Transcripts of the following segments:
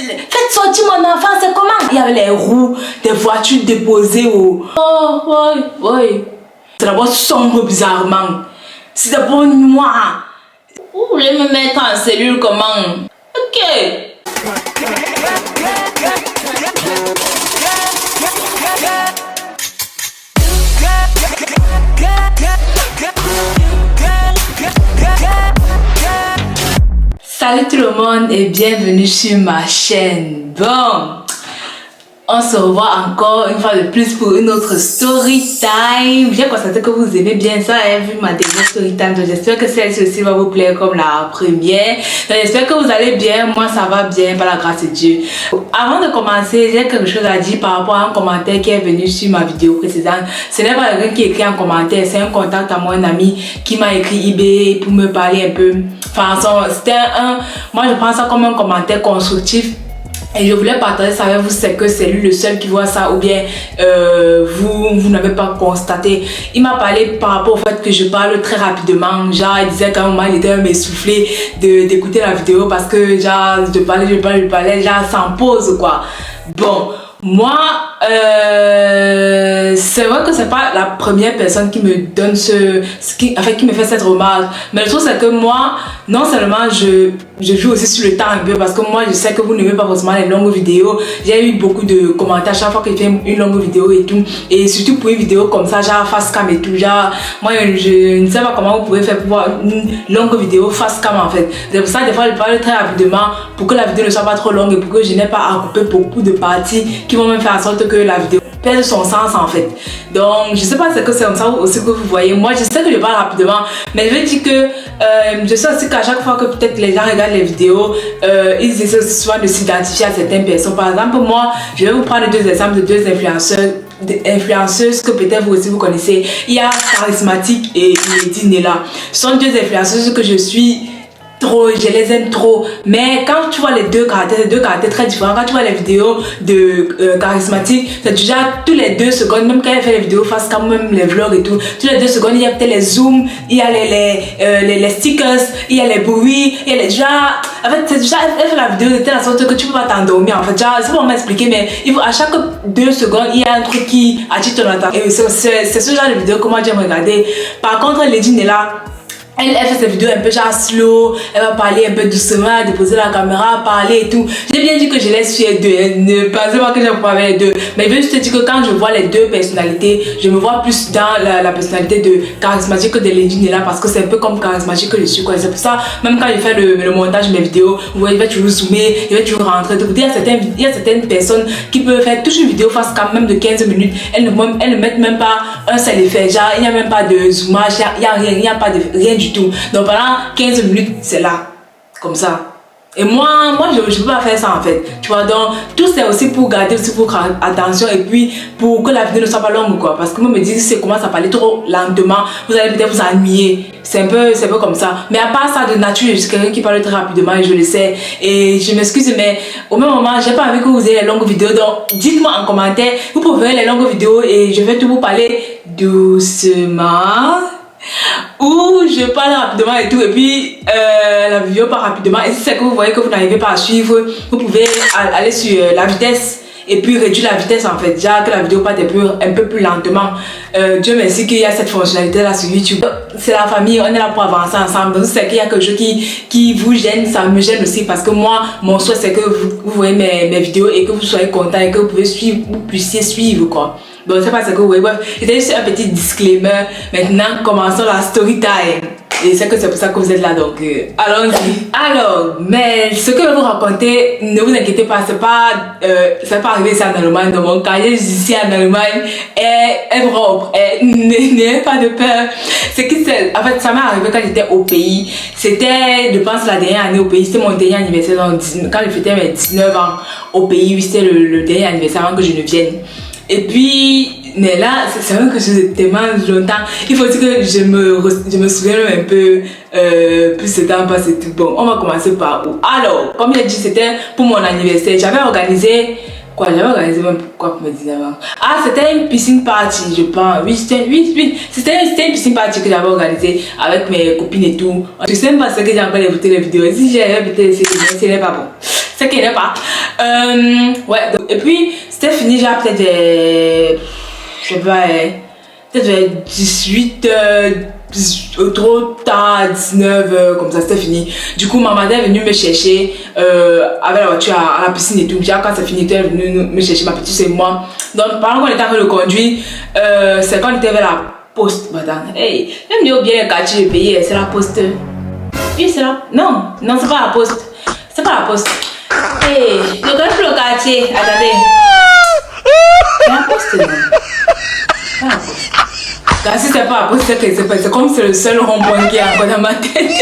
faites sortir mon enfant, c'est comment? Il y avait les roues, des voitures déposées au... Oh, oui. C'est d'abord sombre bizarrement. C'est d'abord noir. Vous voulez me mettre en cellule comment? Ok. Salut tout le monde et bienvenue sur ma chaîne. Bon, on se revoit encore une fois de plus pour une autre story time. J'ai constaté que vous aimez bien ça, vu ma dernière story time. Donc j'espère que celle-ci aussi va vous plaire comme la première. Donc j'espère que vous allez bien. Moi ça va bien par la grâce de Dieu. Avant de commencer, j'ai quelque chose à dire par rapport à un commentaire qui est venu sur ma vidéo précédente. Ce n'est pas quelqu'un qui écrit un commentaire, c'est un contact à moi, un ami qui m'a écrit eBay pour me parler un peu. Enfin, c'était moi je prends ça comme un commentaire constructif. Et je voulais partager ça avec vous, c'est que c'est lui le seul qui voit ça ou bien vous n'avez pas constaté. Il m'a parlé par rapport au fait que je parle très rapidement. Genre il disait qu'à un moment il était même essoufflé d'écouter la vidéo parce que genre je parlais, genre sans pause quoi. Bon, moi c'est vrai que c'est pas la première personne qui me donne qui me fait cette remarque, mais le truc c'est que moi non seulement je joue aussi sur le temps un peu parce que moi je sais que vous n'aimez pas forcément les longues vidéos. J'ai eu beaucoup de commentaires chaque fois que je fais une longue vidéo et tout, et surtout pour une vidéo comme ça genre face cam et tout, genre moi je ne sais pas comment vous pouvez faire pour voir une longue vidéo face cam en fait. C'est pour ça des fois je parle très rapidement pour que la vidéo ne soit pas trop longue et pour que je n'ai pas à couper beaucoup de parties qui vont même faire en sorte que la vidéo perd son sens en fait. Donc je sais pas c'est que c'est comme ça aussi que vous voyez. Moi je sais que je parle rapidement, mais je veux dire que je sais aussi qu'à chaque fois que peut-être les gens regardent les vidéos, ils essaient aussi souvent de s'identifier à certaines personnes. Par exemple moi je vais vous prendre deux exemples de deux influenceuses que peut-être vous aussi vous connaissez. Il y a Charismatique et Dinella. Ce sont deux influenceuses que je suis trop, je les aime trop, mais quand tu vois les deux caractères très différents, quand tu vois les vidéos de Charismatique, c'est déjà tous les 2 secondes, même quand elle fait les vidéos face cam, même les vlogs et tout, tous les 2 secondes il y a peut-être les zooms, il y a les stickers, il y a les bruits, il y a les genre, en fait c'est déjà, elle fait la vidéo de telle sorte que tu peux pas t'endormir en fait, genre c'est pas vraiment m'expliquer, mais il faut à chaque 2 secondes il y a un truc qui attire ton attention, et c'est ce genre de vidéo que moi j'aime regarder. Par contre Lady Nella, elle fait ses vidéos un peu genre slow, elle va parler un peu doucement, déposer la caméra, parler et tout. J'ai bien dit que je laisse suivre deux, ne pensez pas que j'aime pas avec les deux. Mais je veux juste dire que quand je vois les deux personnalités, je me vois plus dans la personnalité de Charismatique que de Lady Nella parce que c'est un peu comme Charismatique que je suis quoi. C'est pour ça, même quand je fais le montage de mes vidéos, vous voyez, je vais toujours zoomer, je vais toujours rentrer. Il y a certaines personnes qui peuvent faire toute une vidéo face cam même de 15 minutes, elles ne mettent même pas un seul effet, genre il n'y a même pas de zoomage, il n'y a rien, il n'y a pas de rien du tout. Donc pendant 15 minutes c'est là comme ça, et moi je peux pas faire ça en fait, tu vois. Donc tout c'est aussi pour garder aussi votre attention et puis pour que la vidéo ne soit pas longue quoi, parce que moi me dis si c'est commence à parler trop lentement vous allez peut-être vous ennuyer. C'est un peu comme ça, mais à part ça de nature je suis quelqu'un qui parle très rapidement et je le sais, et je m'excuse mais au même moment j'ai pas envie que vous ayez les longues vidéos. Donc dites-moi en commentaire, vous pouvez les longues vidéos et je vais tout vous parler doucement, où je parle rapidement et tout, et puis la vidéo part rapidement. Et si c'est que vous voyez que vous n'arrivez pas à suivre, vous pouvez aller sur la vitesse et puis réduire la vitesse en fait, déjà que la vidéo parte un peu plus lentement. Dieu merci qu'il y a cette fonctionnalité là sur YouTube. C'est la famille, on est là pour avancer ensemble. Donc si c'est qu'il y a quelque chose qui vous gêne, ça me gêne aussi, parce que moi mon souhait c'est que vous voyez mes vidéos et que vous soyez content et que vous puissiez suivre quoi. Donc c'est pas ce que vous voyez. Bref, c'était juste un petit disclaimer. Maintenant commençons la story time. Et c'est pour ça que vous êtes là, donc allons-y. Alors, mais ce que je vais vous raconter, ne vous inquiétez pas, c'est pas arrivé ici en Allemagne. Dans mon cas, ici en Allemagne est propre. N'ayez pas de peur. En fait, ça m'est arrivé quand j'étais au pays. C'était, je pense, la dernière année au pays. C'était mon dernier anniversaire, quand je fêtais mes 19 ans au pays. Oui, c'était le dernier anniversaire avant que je ne vienne. Et puis, mais là, c'est vrai que je tellement longtemps. Il faut dire que je me souviens un peu plus ce temps passé tout. Bon, on va commencer par où? Alors, comme j'ai dit, c'était pour mon anniversaire. J'avais organisé Quoi, j'avais organisé même quoi pour mes 19 ans. Ah, c'était une piscine party, je pense. Oui, c'était une piscine party que j'avais organisée avec mes copines et tout. Je sais même pas ce que j'ai encore écouté les vidéos. Si j'ai écouté, ce n'est pas bon. C'est qu'il n'est pas. Ouais, donc, et puis c'était fini, genre peut-être je sais pas, peut-être vers 18 trop tard, 19 comme ça, c'était fini. Du coup, ma mère est venue me chercher avec la voiture à la piscine et tout. Déjà, quand c'est fini, elle est venue me chercher, ma petite c'est moi. Donc, pendant qu'on était en train de conduire, c'est quand on était vers la poste. Madame, hey, même dire bien le quartier du pays, c'est la poste. Oui, c'est là. Non, c'est pas la poste. C'est pas la poste. Hey, je connais plus le quartier. Attendez. C'est la poste, non? C'est pas la poste. Car si c'est pas la poste, c'est comme c'est le seul rond-point qui est encore dans ma tête.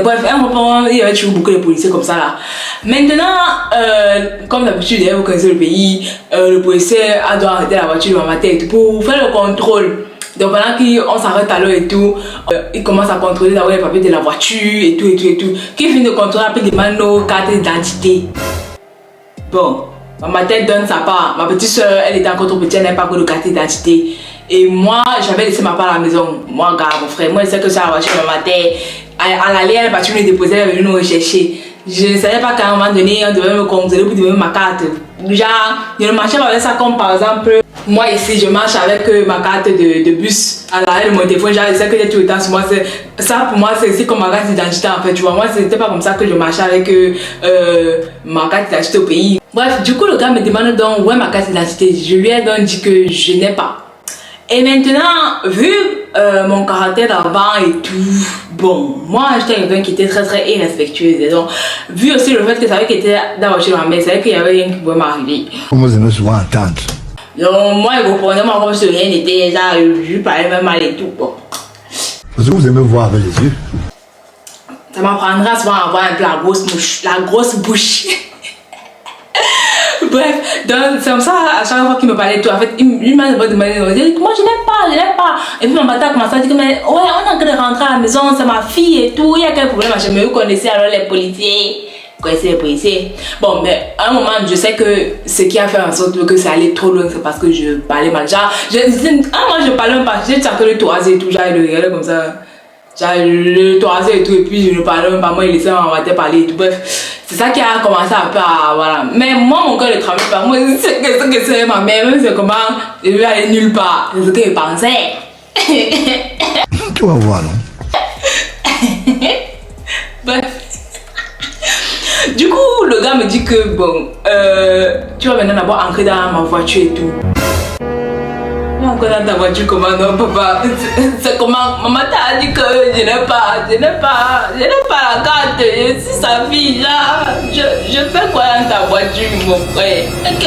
Bref, un rond-point, il y avait toujours beaucoup de policiers comme ça là. Maintenant, comme d'habitude, vous connaissez le pays, le policier doit arrêter la voiture devant ma tête pour faire le contrôle. Donc pendant qu'on s'arrête à l'heure et tout, il commence à contrôler d'abord les papiers de la voiture et tout. Qui finit de contrôler, après il demande nos cartes d'identité. Bon, ma tête donne sa part. Ma petite soeur, elle était encore trop petite, elle n'avait pas encore de carte d'identité. Et moi, j'avais laissé ma part à la maison. Moi, gars, mon frère, moi je sais que c'est la voiture de ma tête. À l'aller, elle est partie me déposer, elle est venue nous rechercher. Je ne savais pas qu'à un moment donné, on devait me contrôler pour donner ma carte. Genre, je ne marchais pas avec ça comme par exemple, moi ici, je marche avec ma carte de bus à l'arrêt de mon téléphone. Genre, je sais que j'ai tout le temps sur moi. Ça, pour moi, c'est comme ma carte d'identité en fait. Tu vois, moi, c'était pas comme ça que je marchais avec ma carte d'identité au pays. Bref, du coup, le gars me demande donc où est ma carte d'identité. Je lui ai donc dit que je n'ai pas. Et maintenant, vu mon caractère d'avant et tout, bon, moi j'étais quelqu'un qui était très très irrespectueuse. Et donc, vu aussi le fait que ça avait été dans la voiture de ma mère, c'est vrai qu'il y avait rien qui pouvait m'arriver. Comment je me souvent entendre. Donc, moi, il comprenait moi comme si rien n'était, ça, je lui parlais même mal et tout. Bon. Parce que vous aimez voir avec les yeux. Ça m'apprendra souvent à avoir un peu la grosse bouche. Bref, donc c'est comme ça, à chaque fois qu'il me parlait de tout, en fait, il m'a demandé, moi je n'ai pas. Et puis mon bâtard a commencé à dire que, mais ouais, on est en train de rentrer à la maison, c'est ma fille et tout, il y a quel problème, mais vous connaissez alors les policiers. Vous connaissez les policiers. Bon, mais à un moment, je sais que ce qui a fait en sorte que ça allait trop loin, c'est parce que je parlais mal. Genre, moi je parlais même pas, j'ai que le toisé et tout, genre, il regardait comme ça. Genre, le toisé et tout, et puis je ne parlais même pas, moi il laissait ma tête parler et tout, bref. C'est ça qui a commencé un peu à, voilà. Mais moi, mon cœur ne travaille pas. Moi, c'est que c'est ma mère, c'est comment je vais aller nulle part. C'est ce que je pensais. Tu vas voir, non? Bref. Du coup, le gars me dit que, bon, tu vas maintenant d'abord entrer dans ma voiture et tout. Encore dans ta voiture, comment non, papa? C'est comment? Maman t'a dit que je n'ai pas la carte, je suis sa fille, là. Je fais quoi dans ta voiture, mon frère? Ok.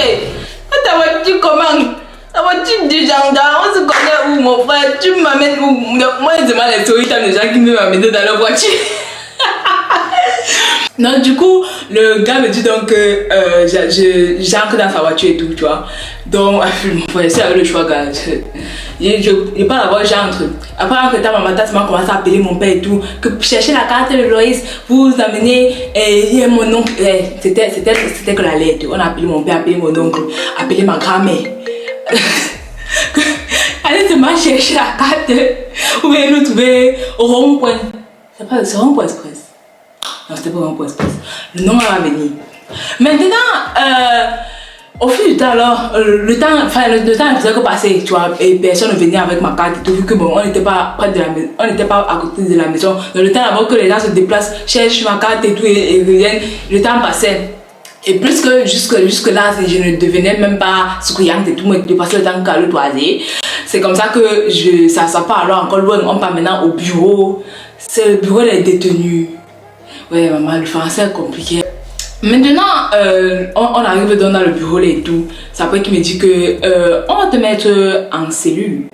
Dans ta voiture, comment? Ta voiture du gendarme, on se connaît où, mon frère? Tu m'amènes où? Moi, je demande les story time de gens qui me m'amènent dans la voiture. Non, du coup, le gars me dit donc que j'entre dans sa voiture et tout, tu vois. Donc, mon frère, c'est avec le choix, gars. Je parle d'abord, j'entre. Après, en temps, ma tante m'a commencé à appeler mon père et tout, que chercher la carte de Loïs, vous amener, et mon oncle, c'était que la lettre. On a appelé mon père, appelé mon oncle, appelé ma grand-mère. Allez seulement chercher la carte, ou bien nous trouver au rond-point. C'est rond-point express. Non, c'était pas un point express. Le nom va venir. Maintenant, au fil du temps, alors, le temps ne faisait que passer, tu vois, et personne ne venait avec ma carte et tout, vu que bon, on n'était pas près de la maison, on n'était pas à côté de la maison. Donc, le temps avant que les gens se déplacent, cherchent ma carte et tout, et reviennent, le temps passait. Et plus que jusque là, je ne devenais même pas souriante et tout, mais de passer le temps qu'à le toiser. C'est comme ça que ça part alors encore loin. On part maintenant au bureau. C'est le bureau des détenus. Ouais, maman, le français est compliqué. Maintenant, on arrive dans le bureau là et tout. C'est après qu'il me dit que on va te mettre en cellule.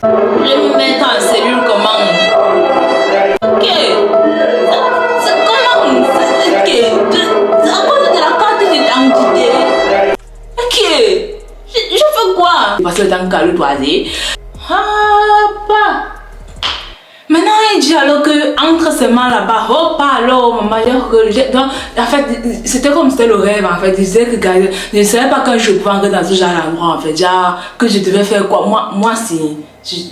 Je vais me mettre en cellule comment? Ok. C'est comment? Ok. À cause de la carte d'identité. Ok. Je fais quoi? Parce que le temps qu'à le toiser. Ah, pas. Maintenant, il dit alors que entre ses mains là-bas, oh, pas alors, maman, donc, en fait, c'était comme c'était le rêve, en fait. Je disais que, je ne savais pas quand je pouvais entrer dans ce genre d'endroit, en fait. Genre, que je devais faire quoi. Moi c'est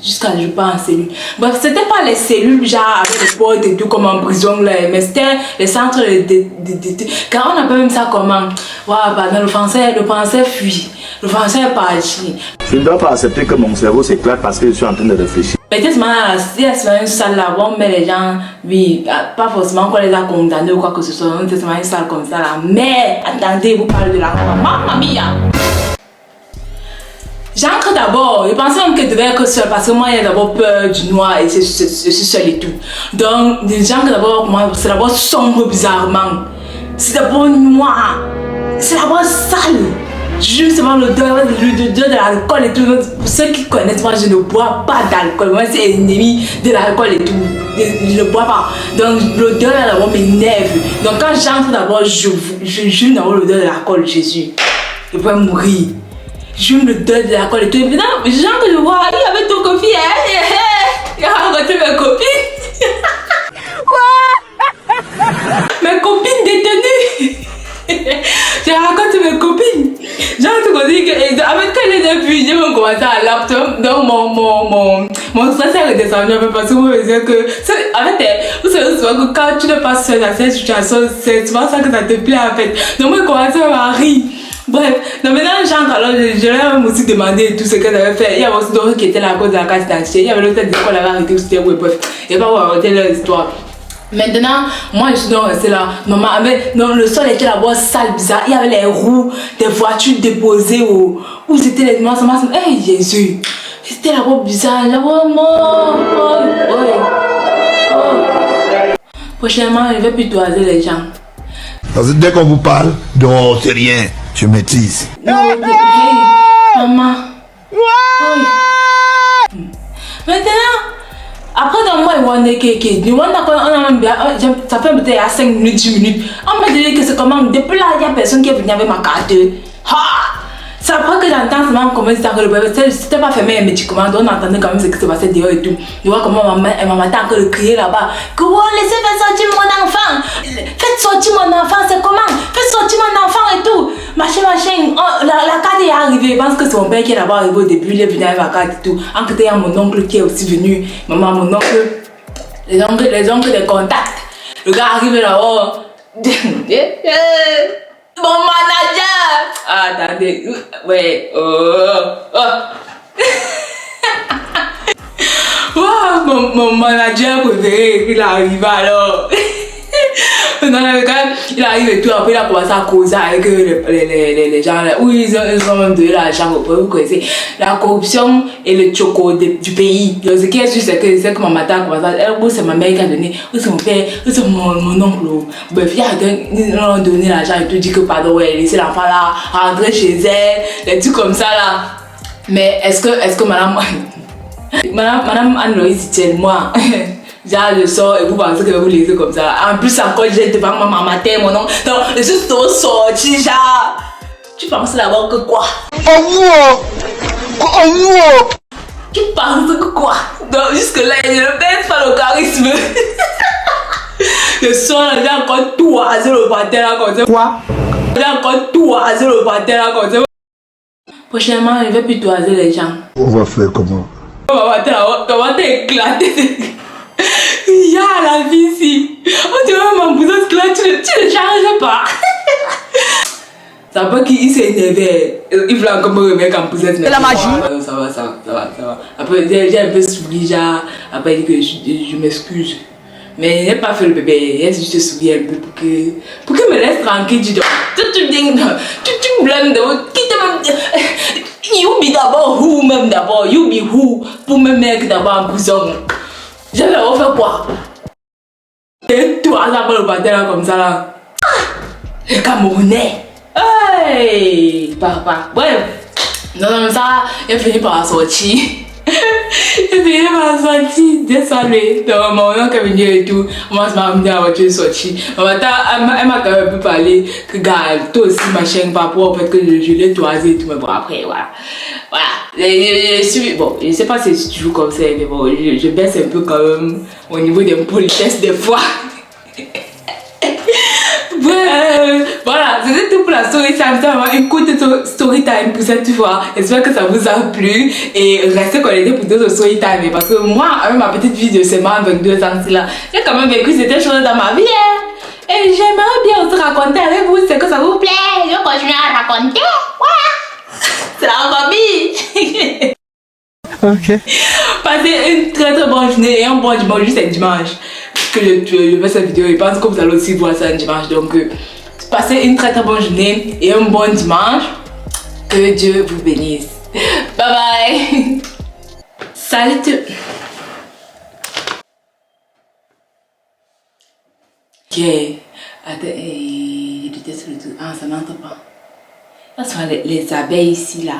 jusqu'à je pas en cellule. Bref, c'était pas les cellules, genre, avec les portes et tout, comme en prison, là, mais c'était les centres car on appelle même ça comment? Voilà, pardon, le français fuit. Le français est parti. Je ne dois pas accepter que mon cerveau s'éclate parce que je suis en train de réfléchir. Mais qu'est-ce qu'il y a une salle là, on met les gens, oui, pas forcément qu'on les a condamnés ou quoi que ce soit, on est une salle comme ça là. Mais attendez, vous parlez de la mamma mia. J'entre d'abord, je pensais même que je devais être seule parce que moi j'ai d'abord peur du noir et je suis seule et tout. Donc, j'entre d'abord, moi, c'est d'abord sombre bizarrement. C'est d'abord noir, c'est d'abord sale. Juste avant l'odeur de l'alcool et tout. Pour ceux qui connaissent, moi je ne bois pas d'alcool. Moi c'est ennemi de l'alcool et tout. Je ne bois pas. Donc l'odeur là d'abord m'énerve. Donc quand j'entre d'abord, je jure d'abord l'odeur de l'alcool, Jésus. Je pourrais mourir. Je jure l'odeur de l'alcool et tout. Et puis non, les gens que je vois, il y avait ton copine. Il a rencontré mes copines. Mes copines détenues. J'ai raconté mes copines. J'ai entendu que avec quand elle était plus, j'ai commencé à laptop. Donc mon stress est redescendu un peu parce que vous me disiez que en fait, vous savez souvent que quand tu ne passes seul dans cette situation, c'est souvent ça que ça te plaît en fait. Donc moi, j'ai commencé à rire. Bref, donc maintenant j'entre, alors je leur ai même aussi demandé tout ce qu'elle avait fait. Il y avait aussi d'autres qui étaient là à cause de la carte d'identité. Il y avait l'autre qui qu'on avait arrêté, c'était bref. Il n'y a pas pour raconter leur histoire. Maintenant, moi je suis donc restée là. Maman avait, non, le sol était là-bas sale, bizarre. Il y avait les roues des voitures déposées où c'était les noirs. Hey Jésus, c'était là-bas bizarre. Là-bas, prochainement, je vais plus toiser les gens. Parce que dès qu'on vous parle, non, c'est rien, je maîtrise. Non, hey, maman. Maintenant, après dans moi, on est ça fait peut-être 5 minutes, 10 minutes. On m'a dit que c'est comment, depuis là, il n'y a personne qui est venu avec ma carte. C'est après que j'entends seulement comment c'était pas fermé les médicaments, donc on entendait quand même ce qui se passait dehors et tout. Je vois comment maman m'attend que le crier là-bas. Que oh, laissez faire sortir mon enfant. Faites sortir mon enfant, c'est comment? Faites sortir mon enfant et tout. Machin. Oh, la carte est arrivée. Je pense que c'est mon père qui est là-bas arrivé au début. Il est venu avec la carte et tout. En côté, il y a mon oncle qui est aussi venu. Maman, mon oncle. Les oncles des contacts. Le gars arrive là-bas. Mon manager! Ah, attendez. Ouais. Wow, mon manager préféré, il arrive alors. Non, le gars, il arrive et tout. Après, il a commencé à causer avec les gens là. Oui, ils ont même donné l'argent. Vous connaissez la corruption et le choco du pays. Donc, ce qui est sûr, c'est que ma maman a commencé à. C'est ma mère qui a donné. Ou c'est mon père. Ou c'est mon oncle. Bref, ils ont donné l'argent et tout. Dit que pardon, ouais, laissez l'enfant là, rentrer chez elle. Des trucs comme ça là. Mais est-ce que madame. Madame Anne-Louise, moi. Genre, je sors et vous pensez que vous laissez comme ça. En plus, encore, j'ai devant ma maman, mon nom. Donc, je suis trop sortie, genre. Tu penses d'abord que quoi? Tu penses que quoi? Donc, jusque-là, je ne baisse pas le charisme. Je sors là, j'ai encore tout rasé le pantalon là comme ça. Quoi? J'ai encore tout rasé le pantalon là comme ça. Prochainement, je ne vais plus toiser les gens. On va faire comment? Comment t'es éclaté? Il y a la vie ici. On dirait mon bouson là, tu ne charges pas. Ça peut qu'il s'est énervé. Il voulait encore me remettre en poussette. C'est la magie. Ça va. Après, j'ai un peu souri, genre. Après, il dit que je m'excuse. Mais il n'a pas fait le bébé. Il a juste souri un peu pour que me laisse tranquille. Tu me blâmes d'abord. Qui te même. You be d'abord who même d'abord. You be who pour me mettre d'abord en bouson. Je vais refaire quoi? Et toi, ça va le battre là comme ça là. Les Camerounais. Hey, papa. Bref. Non, ça, il a fini par la sortir. Il a fini par la sortir. Désolé. Donc, mon oncle est venu et tout. Moi, je m'ai amené à la voiture sortie. Elle m'a quand même un peu parlé que, gars, toi aussi, machin, par rapport au fait que je l'ai toisé et tout. Mais bon, après, voilà. Bon, je sais pas si tu joues comme ça, mais bon, je baisse un peu quand même au niveau des politesses des fois. Voilà, c'était tout pour la story time. Écoute story time pour cette fois. J'espère que ça vous a plu et restez connectés pour d'autres story time. Parce que moi, avec ma petite vie de seulement 22 ans, j'ai quand même vécu certaines choses dans ma vie. Et j'aimerais bien aussi raconter avec vous ce que ça vous plaît. Je continue à raconter. Voilà. C'est la famille. Ok. Passez une très très bonne journée et un bon dimanche. Juste c'est dimanche que je fais cette vidéo. Je pense que vous allez aussi voir ça un dimanche. Donc, passez une très très bonne journée et un bon dimanche. Que Dieu vous bénisse. Bye bye. Salut. Ok. Attends, il était sur le tout. Ah, ça n'entend pas. Ça sont les abeilles ici là.